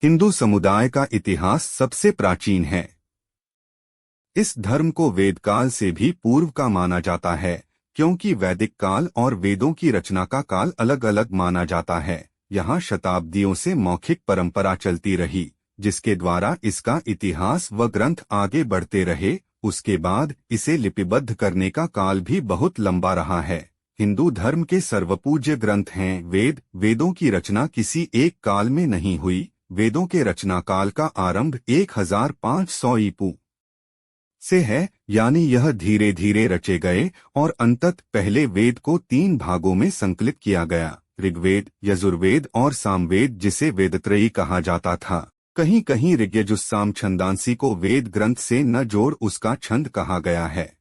हिंदू समुदाय का इतिहास सबसे प्राचीन है। इस धर्म को वेदकाल से भी पूर्व का माना जाता है, क्योंकि वैदिक काल और वेदों की रचना का काल अलग अलग माना जाता है। यहाँ शताब्दियों से मौखिक परंपरा चलती रही, जिसके द्वारा इसका इतिहास व ग्रंथ आगे बढ़ते रहे। उसके बाद इसे लिपिबद्ध करने का काल भी बहुत लंबा रहा है। हिंदू धर्म के सर्वपूज्य ग्रंथ हैं वेद। वेदों की रचना किसी एक काल में नहीं हुई। वेदों के रचना काल का आरंभ 1500 ईपू से है, यानी यह धीरे धीरे रचे गए और अंतत पहले वेद को 3 भागों में संकलित किया गया, ऋग्वेद, यजुर्वेद और सामवेद, जिसे वेदत्रयी कहा जाता था। कहीं कहीं ऋग्यजुस्साम छंदांसी को वेद ग्रंथ से न जोड़ उसका छंद कहा गया है।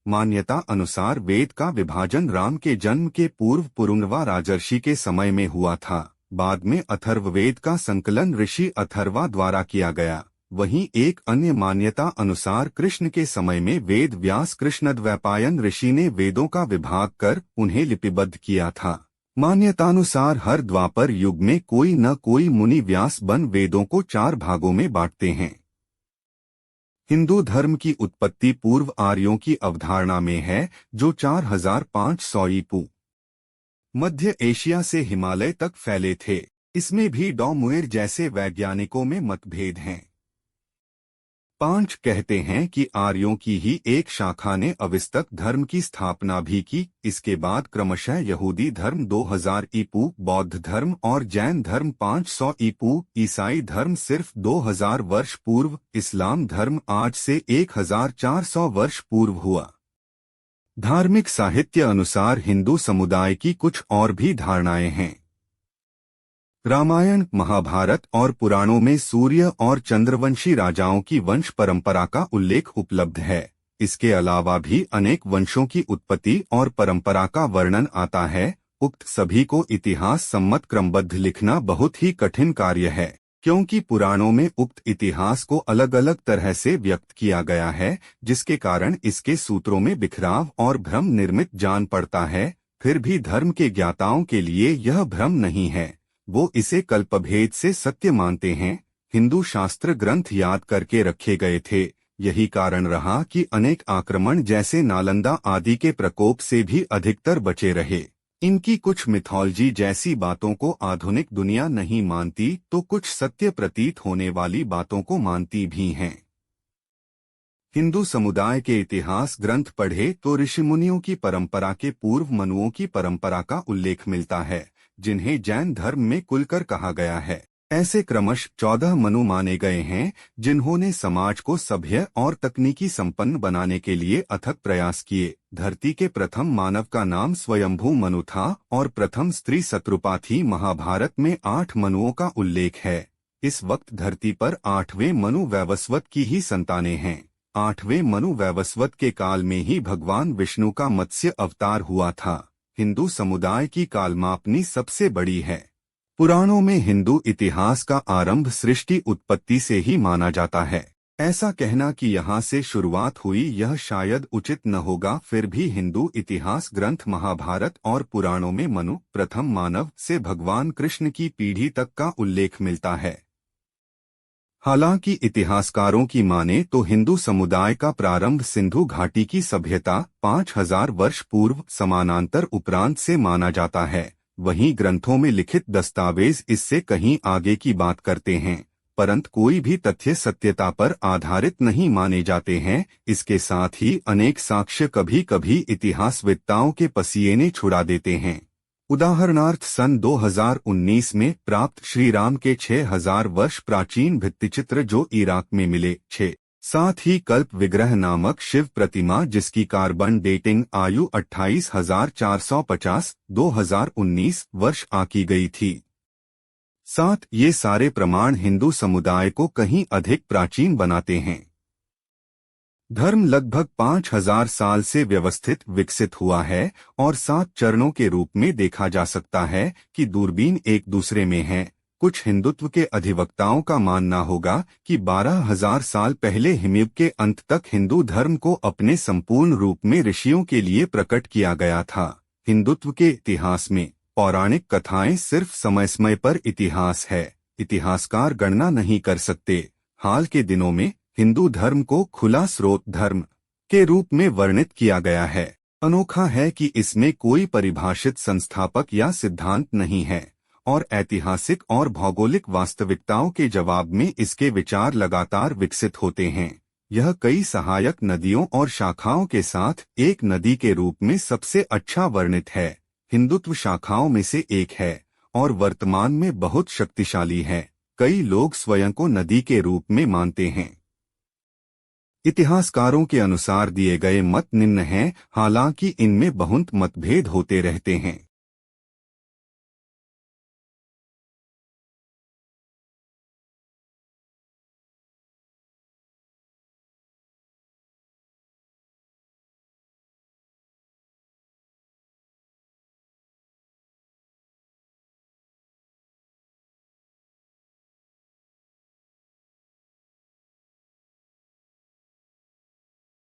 मान्यता अनुसार वेद का विभाजन राम के जन्म के पूर्व पुरुंगवा राजर्षि के समय में हुआ था। बाद में अथर्ववेद का संकलन ऋषि अथर्वा द्वारा किया गया। वहीं एक अन्य मान्यता अनुसार कृष्ण के समय में वेद व्यास कृष्णद्वैपायन ऋषि ने वेदों का विभाग कर उन्हें लिपिबद्ध किया था। मान्यतानुसार हर द्वापर युग में कोई न कोई मुनि व्यास बन वेदों को 4 भागों में बांटते हैं। हिंदू धर्म की उत्पत्ति पूर्व आर्यों की अवधारणा में है, जो 4500 ईपू मध्य एशिया से हिमालय तक फैले थे। इसमें भी डॉमुएर जैसे वैज्ञानिकों में मतभेद हैं। 5 कहते हैं कि आर्यों की ही एक शाखा ने अविस्तक धर्म की स्थापना भी की। इसके बाद क्रमशः यहूदी धर्म 2000 ईपू, बौद्ध धर्म और जैन धर्म 500 ईपू, ईसाई धर्म सिर्फ 2000 वर्ष पूर्व, इस्लाम धर्म आज से 1400 वर्ष पूर्व हुआ। धार्मिक साहित्य अनुसार हिंदू समुदाय की कुछ और भी धारणाएं हैं। रामायण, महाभारत और पुराणों में सूर्य और चंद्रवंशी राजाओं की वंश परंपरा का उल्लेख उपलब्ध है। इसके अलावा भी अनेक वंशों की उत्पत्ति और परंपरा का वर्णन आता है। उक्त सभी को इतिहास सम्मत क्रमबद्ध लिखना बहुत ही कठिन कार्य है, क्योंकि पुराणों में उक्त इतिहास को अलग अलग तरह से व्यक्त किया गया है, जिसके कारण इसके सूत्रों में बिखराव और भ्रम निर्मित जान पड़ता है। फिर भी धर्म के ज्ञाताओं के लिए यह भ्रम नहीं है, वो इसे कल्पभेद से सत्य मानते हैं। हिंदू शास्त्र ग्रंथ याद करके रखे गए थे। यही कारण रहा कि अनेक आक्रमण जैसे नालंदा आदि के प्रकोप से भी अधिकतर बचे रहे। इनकी कुछ मिथोलॉजी जैसी बातों को आधुनिक दुनिया नहीं मानती, तो कुछ सत्य प्रतीत होने वाली बातों को मानती भी हैं। हिंदू समुदाय के इतिहास ग्रंथ पढ़े तो ऋषिमुनियों की परंपरा के पूर्व मनुओं की परंपरा का उल्लेख मिलता है, जिन्हें जैन धर्म में कुलकर कहा गया है। ऐसे क्रमश 14 मनु माने गए हैं, जिन्होंने समाज को सभ्य और तकनीकी संपन्न बनाने के लिए अथक प्रयास किए। धरती के प्रथम मानव का नाम स्वयंभू मनु था और प्रथम स्त्री शत्रुपा थी। महाभारत में 8 मनुओं का उल्लेख है। इस वक्त धरती पर 8वें मनु वैवस्वत की ही संतानें हैं। 8वें मनु वैवस्वत के काल में ही भगवान विष्णु का मत्स्य अवतार हुआ था। हिंदू समुदाय की कालमापनी सबसे बड़ी है। पुराणों में हिंदू इतिहास का आरंभ सृष्टि उत्पत्ति से ही माना जाता है। ऐसा कहना कि यहाँ से शुरुआत हुई, यह शायद उचित न होगा। फिर भी हिंदू इतिहास ग्रंथ महाभारत और पुराणों में मनु, प्रथम मानव, से भगवान कृष्ण की पीढ़ी तक का उल्लेख मिलता है। हालांकि इतिहासकारों की माने तो हिंदू समुदाय का प्रारंभ सिंधु घाटी की सभ्यता 5000 वर्ष पूर्व समानांतर उपरांत से माना जाता है। वहीं ग्रंथों में लिखित दस्तावेज इससे कहीं आगे की बात करते हैं, परंतु कोई भी तथ्य सत्यता पर आधारित नहीं माने जाते हैं। इसके साथ ही अनेक साक्ष्य कभी कभी इतिहासवेत्ताओं के पसीने छुड़ा देते हैं। उदाहरणार्थ सन 2019 में प्राप्त श्री राम के 6000 वर्ष प्राचीन भित्तिचित्र जो इराक में मिले। 6 साथ ही कल्प विग्रह नामक शिव प्रतिमा, जिसकी कार्बन डेटिंग आयु 28,450 2019 वर्ष आकी गई थी। साथ ये सारे प्रमाण हिंदू समुदाय को कहीं अधिक प्राचीन बनाते हैं। धर्म लगभग 5000 साल से व्यवस्थित विकसित हुआ है और 7 चरणों के रूप में देखा जा सकता है कि दूरबीन एक दूसरे में है। कुछ हिंदुत्व के अधिवक्ताओं का मानना होगा कि 12000 साल पहले हिमयुग के अंत तक हिंदू धर्म को अपने संपूर्ण रूप में ऋषियों के लिए प्रकट किया गया था। हिंदुत्व के इतिहास में पौराणिक कथाएं सिर्फ समय समय पर इतिहास है। इतिहासकार गणना नहीं कर सकते। हाल के दिनों में हिंदू धर्म को खुला स्रोत धर्म के रूप में वर्णित किया गया है। अनोखा है कि इसमें कोई परिभाषित संस्थापक या सिद्धांत नहीं है और ऐतिहासिक और भौगोलिक वास्तविकताओं के जवाब में इसके विचार लगातार विकसित होते हैं। यह कई सहायक नदियों और शाखाओं के साथ एक नदी के रूप में सबसे अच्छा वर्णित है। हिंदुत्व शाखाओं में से एक है और वर्तमान में बहुत शक्तिशाली है। कई लोग स्वयं को नदी के रूप में मानते हैं। इतिहासकारों के अनुसार दिए गए मत निम्न हैं, हालांकि इनमें बहुत मतभेद होते रहते हैं।